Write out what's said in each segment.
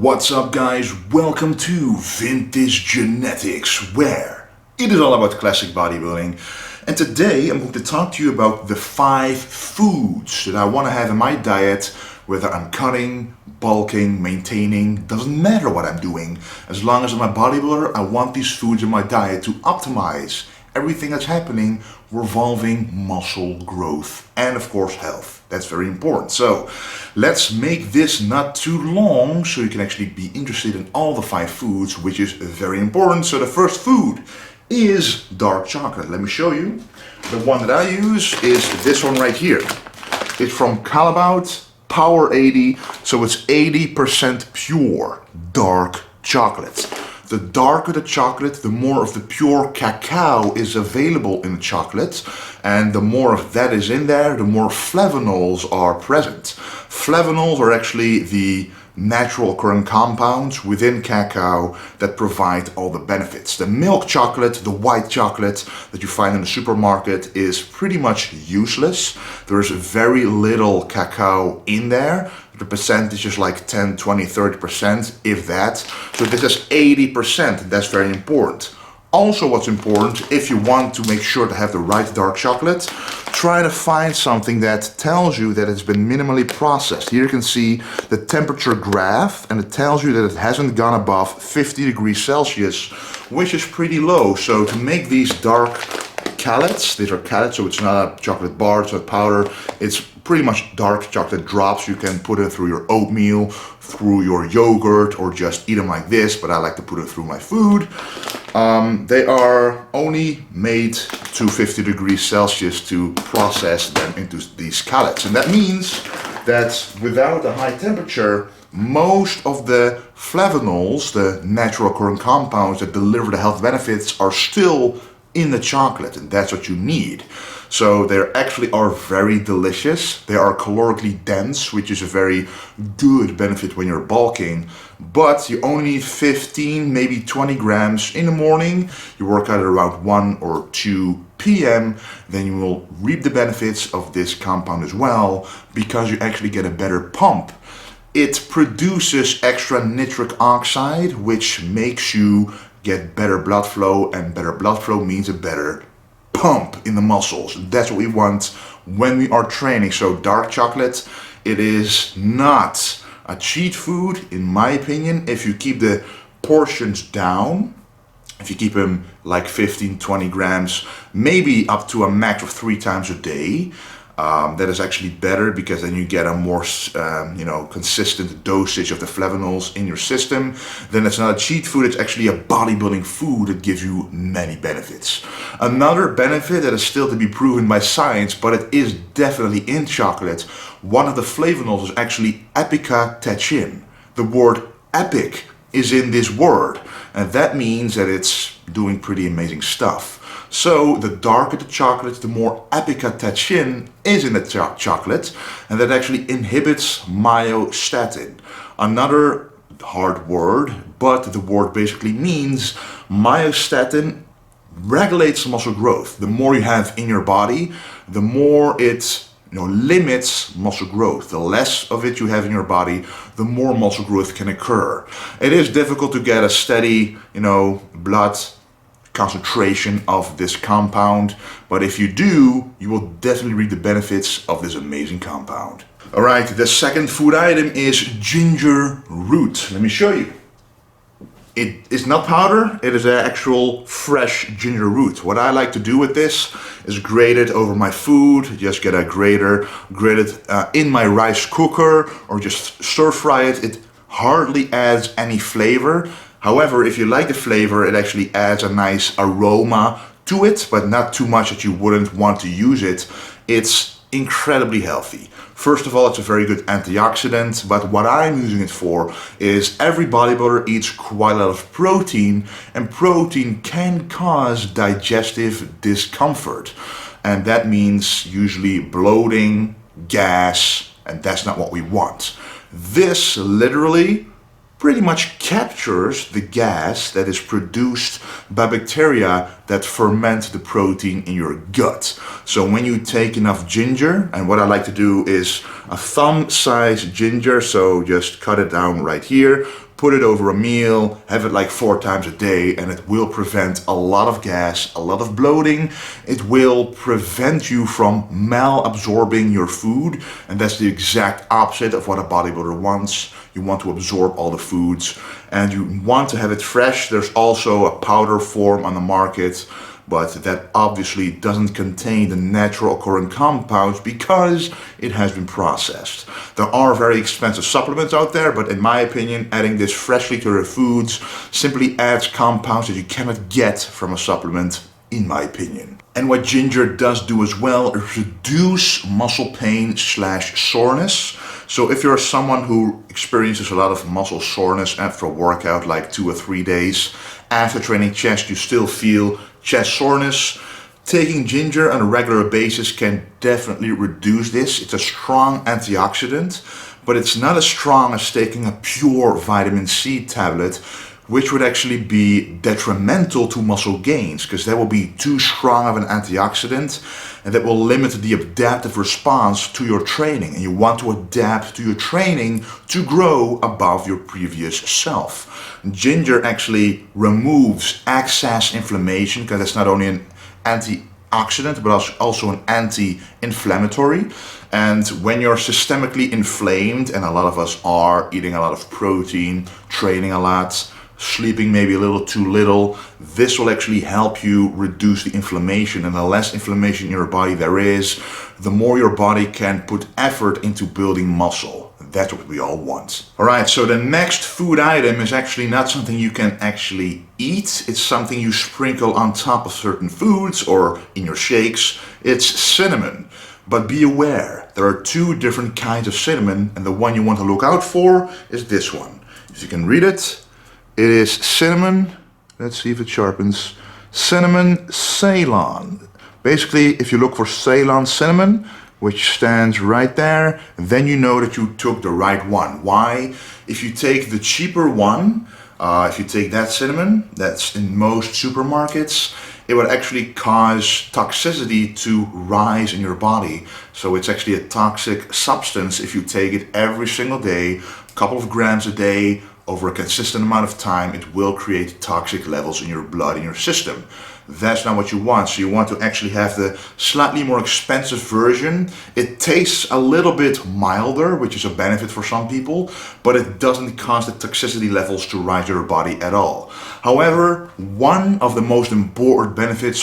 What's up guys, welcome to Vintage Genetics, where it is all about classic bodybuilding. And today I'm going to talk to you about the 5 foods that I want to have in my diet, whether I'm cutting, bulking, maintaining, doesn't matter what I'm doing. As long as I'm a bodybuilder, I want these foods in my diet to optimize everything that's happening revolving muscle growth and of course health. That's very important. So let's make this not too long so you can actually be interested in all the 5 foods, which is very important. So the first food is dark chocolate. Let me show you. The one that I use is this one right here. It's from Calabout Power 80, so it's 80% pure dark chocolate. The darker the chocolate, the more of the pure cacao is available in the chocolate, and the more of that is in there, the more flavonols are present. Flavonols are actually the natural occurring compounds within cacao that provide all the benefits. The milk chocolate, the white chocolate that you find in the supermarket, is pretty much useless. There's very little cacao in there. The percentage is like 10, 20, 30%, if that. So this is 80%, that's very important. Also what's important, if you want to make sure to have the right dark chocolate, try to find something that tells you that it's been minimally processed. Here you can see the temperature graph, and it tells you that it hasn't gone above 50 degrees Celsius, which is pretty low. So to make these dark callets, these are callets, so it's not a chocolate bar, it's not powder, it's pretty much dark chocolate drops. You can put it through your oatmeal, through your yogurt, or just eat them like this, but I like to put it through my food. They are only made to 50 degrees Celsius to process them into these callets. And that means that without a high temperature, most of the flavonols, the natural occurring compounds that deliver the health benefits, are still in the chocolate, and that's what you need. So they actually are very delicious. They are calorically dense, which is a very good benefit when you're bulking, but you only need 15, maybe 20 grams in the morning. You work out at around 1 or 2 p.m. Then you will reap the benefits of this compound as well, because you actually get a better pump. It produces extra nitric oxide, which makes you get better blood flow, and better blood flow means a better pump in the muscles. That's what we want when we are training. So dark chocolate, it is not a cheat food in my opinion if you keep the portions down. If you keep them like 15, 20 grams, maybe up to a max of 3 times a day. That is actually better, because then you get a more consistent dosage of the flavonols in your system. Then it's not a cheat food, it's actually a bodybuilding food that gives you many benefits. Another benefit that is still to be proven by science, but it is definitely in chocolate, one of the flavonols is actually epicatechin. The word epic is in this word, and that means that it's doing pretty amazing stuff. So the darker the chocolate, the more epicatechin is in the chocolate, and that actually inhibits myostatin. Another hard word, but the word basically means myostatin regulates muscle growth. The more you have in your body, the more it limits muscle growth. The less of it you have in your body, the more muscle growth can occur. It is difficult to get a steady, blood concentration of this compound, but if you do, you will definitely reap the benefits of this amazing compound. Alright, the second food item is ginger root. Let me show you. It is not powder, it is an actual fresh ginger root. What I like to do with this is grate it over my food. Just get a grater, grate it in my rice cooker, or just stir fry it. It hardly adds any flavor. However, if you like the flavor, it actually adds a nice aroma to it, but not too much that you wouldn't want to use it. It's incredibly healthy. First of all, it's a very good antioxidant, but what I'm using it for is every bodybuilder eats quite a lot of protein, and protein can cause digestive discomfort. And that means usually bloating, gas, and that's not what we want. This literally pretty much captures the gas that is produced by bacteria that ferment the protein in your gut. So when you take enough ginger, and what I like to do is a thumb-sized ginger, so just cut it down right here, put it over a meal, have it like 4 times a day, and it will prevent a lot of gas, a lot of bloating. It will prevent you from malabsorbing your food, and that's the exact opposite of what a bodybuilder wants. You want to absorb all the foods, and you want to have it fresh. There's also a powder form on the market, but that obviously doesn't contain the natural occurring compounds because it has been processed. There are very expensive supplements out there, but in my opinion, adding this freshly to your foods simply adds compounds that you cannot get from a supplement, in my opinion. And what ginger does do as well is reduce muscle pain / soreness. So if you're someone who experiences a lot of muscle soreness after a workout, like 2 or 3 days after training chest, you still feel chest soreness, taking ginger on a regular basis can definitely reduce this. It's a strong antioxidant, but it's not as strong as taking a pure vitamin C tablet, which would actually be detrimental to muscle gains, because that will be too strong of an antioxidant and that will limit the adaptive response to your training. And you want to adapt to your training to grow above your previous self. Ginger actually removes excess inflammation, because it's not only an antioxidant but also an anti-inflammatory. And when you're systemically inflamed, and a lot of us are, eating a lot of protein, training a lot, sleeping maybe a little too little, this will actually help you reduce the inflammation. And the less inflammation in your body there is, the more your body can put effort into building muscle. That's what we all want. Alright, so the next food item is actually not something you can actually eat. It's something you sprinkle on top of certain foods or in your shakes. It's cinnamon. But be aware, there are 2 different kinds of cinnamon, and the one you want to look out for is this one. If you can read it, it is cinnamon, let's see if it sharpens, cinnamon Ceylon. Basically, if you look for Ceylon cinnamon, which stands right there, then you know that you took the right one. Why? If you take the cheaper one, if you take that cinnamon, that's in most supermarkets, it would actually cause toxicity to rise in your body. So it's actually a toxic substance if you take it every single day, a couple of grams a day, over a consistent amount of time. It will create toxic levels in your blood, in your system. That's not what you want. So you want to actually have the slightly more expensive version. It tastes a little bit milder, which is a benefit for some people, but it doesn't cause the toxicity levels to rise in your body at all. However, one of the most important benefits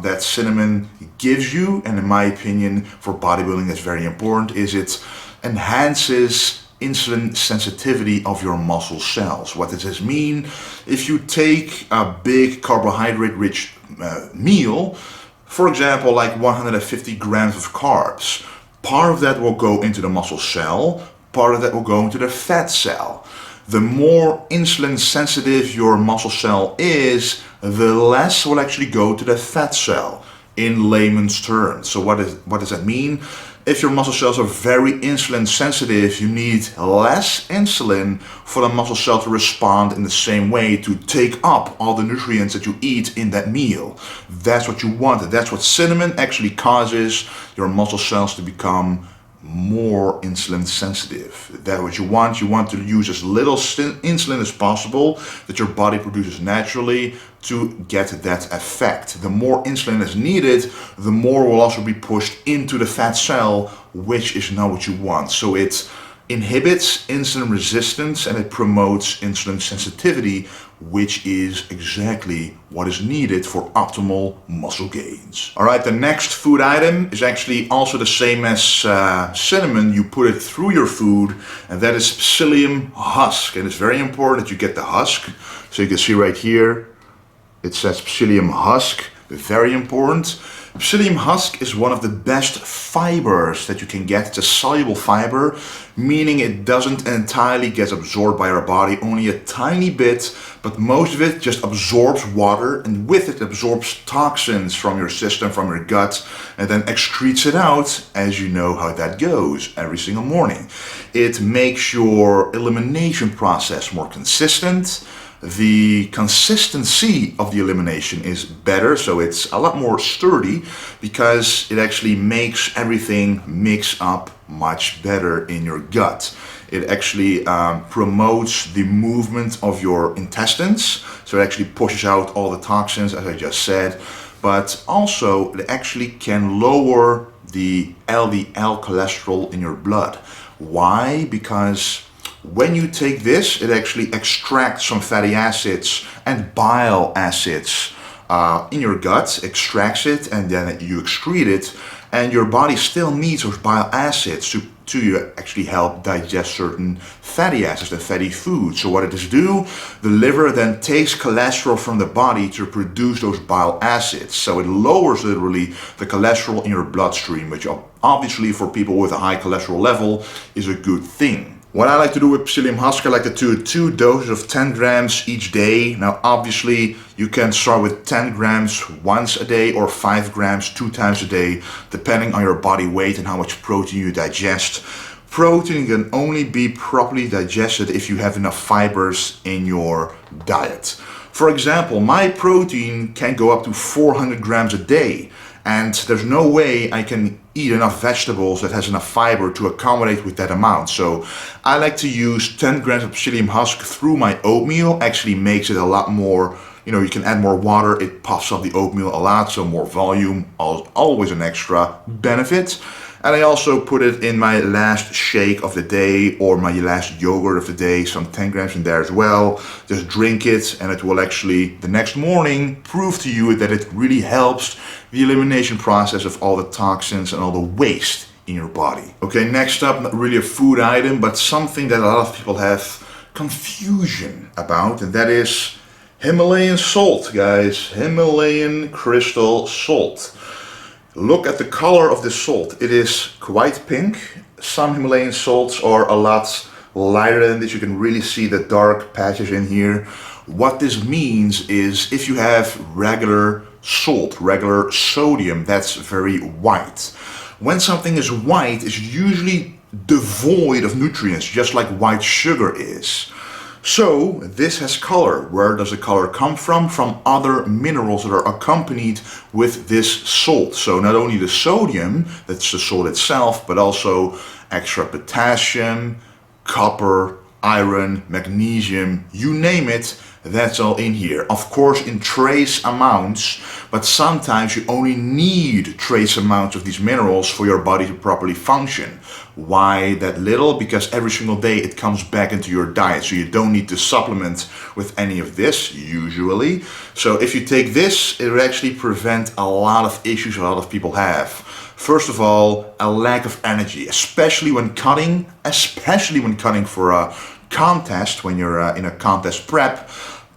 that cinnamon gives you, and in my opinion for bodybuilding that's very important, is it enhances insulin sensitivity of your muscle cells. What does this mean? If you take a big carbohydrate-rich meal, for example, like 150 grams of carbs, part of that will go into the muscle cell, part of that will go into the fat cell. The more insulin sensitive your muscle cell is, the less will actually go to the fat cell, in layman's terms. So what does that mean? If your muscle cells are very insulin sensitive, you need less insulin for the muscle cell to respond in the same way, to take up all the nutrients that you eat in that meal. That's what you want. That's what cinnamon actually causes your muscle cells to become more insulin sensitive. That's what you want. You want to use as little insulin as possible that your body produces naturally to get that effect. The more insulin is needed, the more will also be pushed into the fat cell, which is not what you want. So it inhibits insulin resistance and it promotes insulin sensitivity, which is exactly what is needed for optimal muscle gains. Alright, the next food item is actually also the same as cinnamon. You put it through your food, and that is Psyllium Husk. And it's very important that you get the husk. So you can see right here, it says Psyllium Husk, very important. Psyllium Husk is one of the best fibers that you can get. It's a soluble fiber, meaning it doesn't entirely get absorbed by our body, only a tiny bit, but most of it just absorbs water, and with it absorbs toxins from your system, from your gut, and then excretes it out, as you know how that goes every single morning. It makes your elimination process more consistent. The consistency of the elimination is better, so it's a lot more sturdy because it actually makes everything mix up much better in your gut. It actually promotes the movement of your intestines. So it actually pushes out all the toxins, as I just said. But also it actually can lower the LDL cholesterol in your blood. Why? Because when you take this, it actually extracts some fatty acids and bile acids in your gut, extracts it, and then you excrete it, and your body still needs those bile acids to actually help digest certain fatty acids and fatty foods. So what it does do, the liver then takes cholesterol from the body to produce those bile acids. So it lowers literally the cholesterol in your bloodstream, which obviously for people with a high cholesterol level is a good thing. What I like to do with Psyllium Husk, I like to do 2 doses of 10 grams each day. Now obviously you can start with 10 grams once a day or 5 grams 2 times a day, depending on your body weight and how much protein you digest. Protein can only be properly digested if you have enough fibers in your diet. For example, my protein can go up to 400 grams a day. And there's no way I can eat enough vegetables that has enough fiber to accommodate with that amount. So I like to use 10 grams of Psyllium Husk through my oatmeal. Actually makes it a lot more, you can add more water, it puffs up the oatmeal a lot, so more volume, always an extra benefit. And I also put it in my last shake of the day or my last yogurt of the day, some 10 grams in there as well. Just drink it and it will actually, the next morning, prove to you that it really helps the elimination process of all the toxins and all the waste in your body. Okay, next up, not really a food item, but something that a lot of people have confusion about, and that is Himalayan salt, guys. Himalayan crystal salt. Look at the color of the salt. It is quite pink. Some Himalayan salts are a lot lighter than this. You can really see the dark patches in here. What this means is if you have regular salt, regular sodium, that's very white. When something is white, it's usually devoid of nutrients, just like white sugar is. So this has color. Where does the color come from? From other minerals that are accompanied with this salt. So not only the sodium, that's the salt itself, but also extra potassium, copper, iron, magnesium, you name it, that's all in here. Of course in trace amounts, but sometimes you only need trace amounts of these minerals for your body to properly function. Why that little? Because every single day it comes back into your diet, so you don't need to supplement with any of this usually. So if you take this, it will actually prevent a lot of issues a lot of people have. First of all, a lack of energy, especially when cutting for a contest, when you're in a contest prep.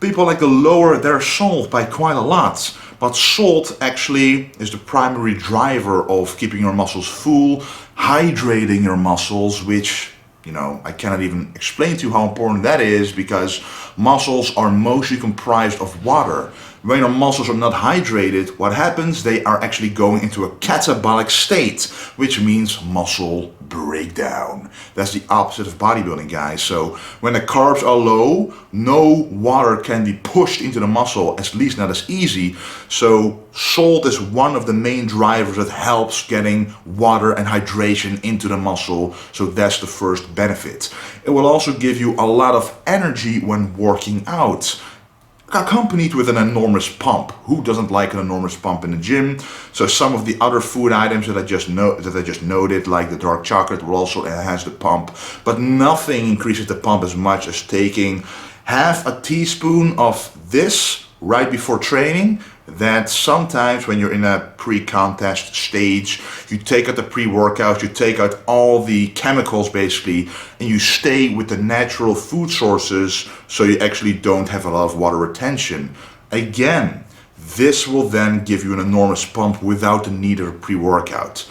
People like to lower their salt by quite a lot, but salt actually is the primary driver of keeping your muscles full, hydrating your muscles, which, I cannot even explain to you how important that is, because muscles are mostly comprised of water. When your muscles are not hydrated, what happens? They are actually going into a catabolic state, which means muscle breakdown. That's the opposite of bodybuilding, guys. So when the carbs are low, no water can be pushed into the muscle, at least not as easy. So salt is one of the main drivers that helps getting water and hydration into the muscle. So that's the first benefit. It will also give you a lot of energy when working out, accompanied with an enormous pump. Who doesn't like an enormous pump in the gym? So some of the other food items that I just noted, like the dark chocolate, will also enhance the pump, but nothing increases the pump as much as taking half a teaspoon of this right before training. That sometimes when you're in a pre-contest stage, you take out the pre-workout, you take out all the chemicals basically, and you stay with the natural food sources, so you actually don't have a lot of water retention. Again, this will then give you an enormous pump without the need of a pre-workout.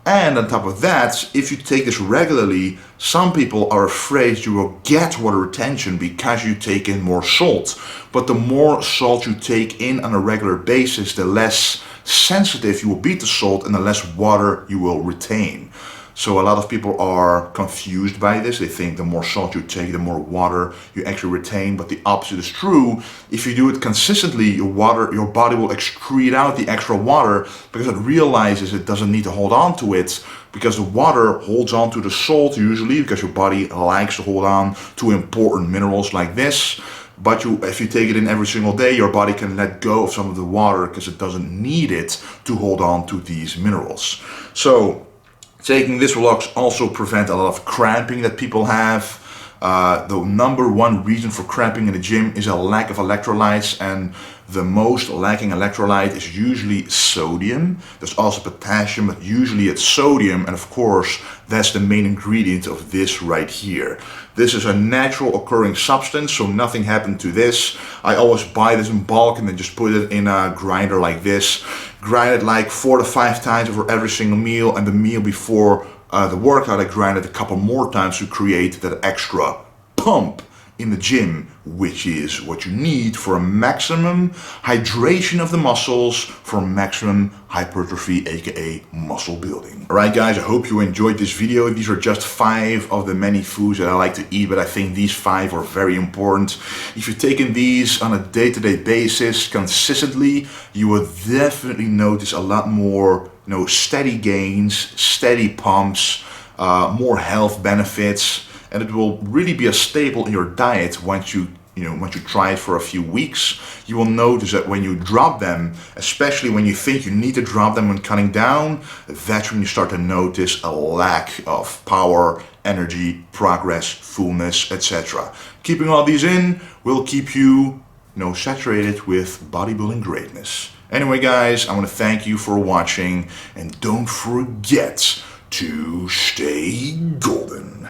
And on top of that, if you take this regularly, some people are afraid you will get water retention because you take in more salt. But the more salt you take in on a regular basis, the less sensitive you will be to salt and the less water you will retain. So a lot of people are confused by this. They think the more salt you take, the more water you actually retain, but the opposite is true. If you do it consistently, your body will excrete out the extra water because it realizes it doesn't need to hold on to it, because the water holds on to the salt usually, because your body likes to hold on to important minerals like this. But if you take it in every single day, your body can let go of some of the water because it doesn't need it to hold on to these minerals. So taking this will also prevent a lot of cramping that people have. The number one reason for cramping in the gym is a lack of electrolytes, and the most lacking electrolyte is usually sodium. There's also potassium, but usually it's sodium, and of course that's the main ingredient of this right here. This is a natural occurring substance, so nothing happened to this. I always buy this in bulk and then just put it in a grinder like this. Grind it like 4 to 5 times over every single meal, and the meal before the workout I grind it a couple more times to create that extra pump in the gym, which is what you need for a maximum hydration of the muscles, for maximum hypertrophy, aka muscle building. Alright guys, I hope you enjoyed this video. These are just 5 of the many foods that I like to eat, but I think these 5 are very important. If you're taking these on a day-to-day basis consistently, you will definitely notice a lot more steady gains, steady pumps, more health benefits, and it will really be a staple in your diet once you try it for a few weeks. You will notice that when you drop them, especially when you think you need to drop them when cutting down, that's when you start to notice a lack of power, energy, progress, fullness, etc. Keeping all these in will keep you, saturated with bodybuilding greatness. Anyway guys, I want to thank you for watching, and don't forget to stay golden.